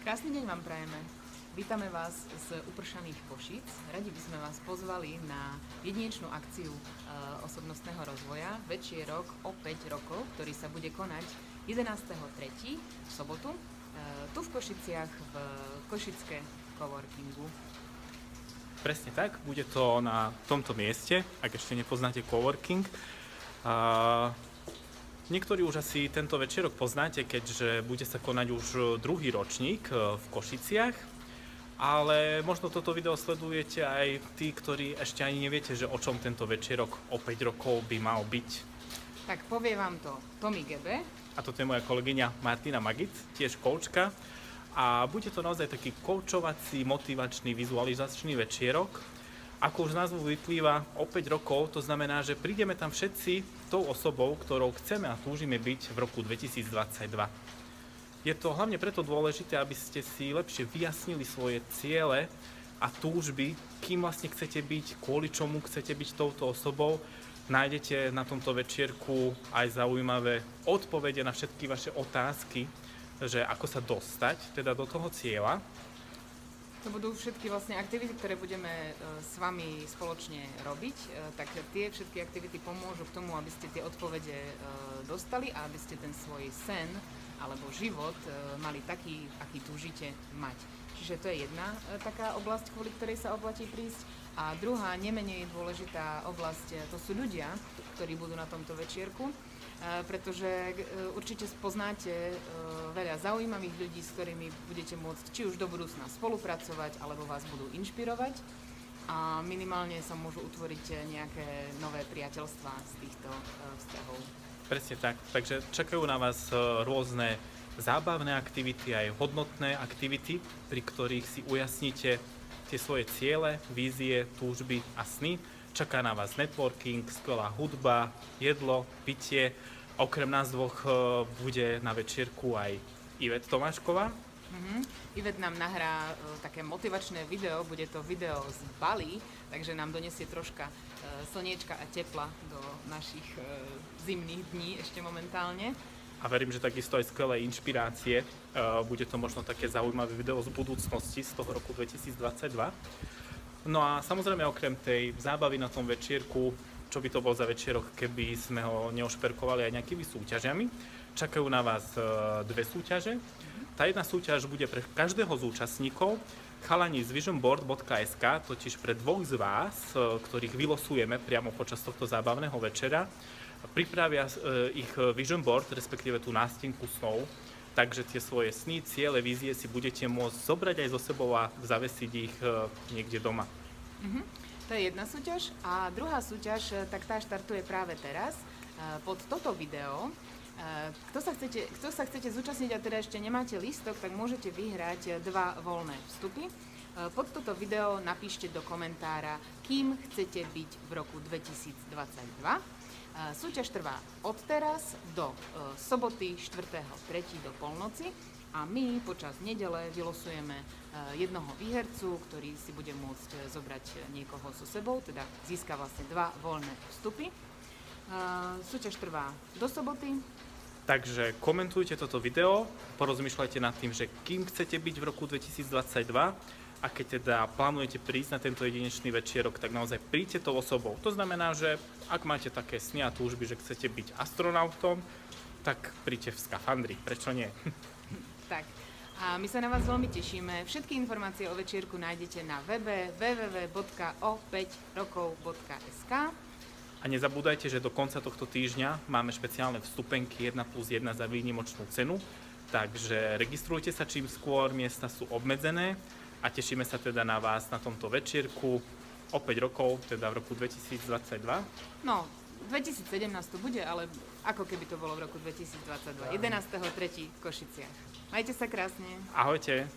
Krásny deň vám prajeme. Vítame vás z upršaných Košíc. Radi by sme vás pozvali na jedinečnú akciu osobnostného rozvoja Večierok o 5 rokov, ktorý sa bude konať 11.3. v sobotu tu v Košiciach v Košické coworkingu. Presne tak, bude to na tomto mieste, ak ešte nepoznáte coworking. Niektorí už asi tento večerok poznáte, keďže bude sa konať už druhý ročník v Košiciach, ale možno toto video sledujete aj tí, ktorí ešte ani neviete, že o čom tento večerok o 5 rokov by mal byť. Tak povie vám to Tomi Gebe. A toto je moja kolegyňa Martina Magic, tiež koučka. A bude to naozaj taký koučovací, motivačný, vizualizačný večierok. Ako už z názvu vyplýva, o 5 rokov, to znamená, že prídeme tam všetci tou osobou, ktorou chceme a túžime byť v roku 2022. Je to hlavne preto dôležité, aby ste si lepšie vyjasnili svoje ciele a túžby, kým vlastne chcete byť, kvôli čomu chcete byť touto osobou. Nájdete na tomto večierku aj zaujímavé odpovede na všetky vaše otázky, že ako sa dostať teda do toho cieľa. To budú všetky vlastne aktivity, ktoré budeme s vami spoločne robiť, tak tie všetky aktivity pomôžu k tomu, aby ste tie odpovede dostali a aby ste ten svoj sen alebo život mali taký, aký túžite mať. Čiže to je jedna taká oblasť, kvôli ktorej sa oplatí prísť. A druhá, nemenej dôležitá oblasť, to sú ľudia, ktorí budú na tomto večierku, pretože určite poznáte veľa zaujímavých ľudí, s ktorými budete môcť či už do budúcna spolupracovať, alebo vás budú inšpirovať a minimálne sa môžu utvoriť nejaké nové priateľstvá z týchto vzťahov. Presne tak, takže čakajú na vás rôzne zábavné aktivity, aj hodnotné aktivity, pri ktorých si ujasníte tie svoje ciele, vízie, túžby a sny. Čaká na vás networking, skvelá hudba, jedlo, pitie. Okrem nás dvoch bude na večierku aj Ivet Tomášková. Ivet nám nahrá také motivačné video, bude to video z Bali, takže nám donesie troška slniečka a tepla do našich zimných dní ešte momentálne. A verím, že takisto aj skvelé inšpirácie. Bude to možno také zaujímavé video z budúcnosti, z toho roku 2022. No a samozrejme okrem tej zábavy na tom večierku, čo by to bol za večierok, keby sme ho neošperkovali aj nejakými súťažiami. Čakajú na vás dve súťaže. Tá jedna súťaž bude pre každého z účastníkov. Chalani z visionboard.sk, totiž pre dvoch z vás, ktorých vylosujeme priamo počas tohto zábavného večera, pripravia ich vision board, respektíve tú nástenku snov. Takže tie svoje sny, ciele, vízie si budete môcť zobrať aj so sebou a zavesiť ich niekde doma. To je jedna súťaž. A druhá súťaž, tak tá štartuje práve teraz. Pod toto video, kto sa chcete zúčastniť a teda ešte nemáte lístok, tak môžete vyhrať 2 voľné vstupy. Pod toto video napíšte do komentára, kým chcete byť v roku 2022. Súťaž trvá od teraz do soboty 4.3. do polnoci a my počas nedele vylosujeme jednoho výhercu, ktorý si bude môcť zobrať niekoho so sebou, teda získa vlastne 2 voľné vstupy. Súťaž trvá do soboty. Takže komentujte toto video, porozmýšľajte nad tým, že kým chcete byť v roku 2022 a keď teda plánujete prísť na tento jedinečný večierok, tak naozaj príďte tou osobou. To znamená, že ak máte také sny a túžby, že chcete byť astronautom, tak príďte v skafandri. Prečo nie? Tak. A my sa na vás veľmi tešíme. Všetky informácie o večierku nájdete na webe www.o5rokov.sk. A nezabúdajte, že do konca tohto týždňa máme špeciálne vstupenky 1+1 za výnimočnú cenu. Takže registrujte sa čím skôr, miesta sú obmedzené a tešíme sa teda na vás na tomto večierku o 5 rokov, teda v roku 2022. No, 2017 to bude, ale ako keby to bolo v roku 2022. 11.3. v Košiciach. Majte sa krásne. Ahojte.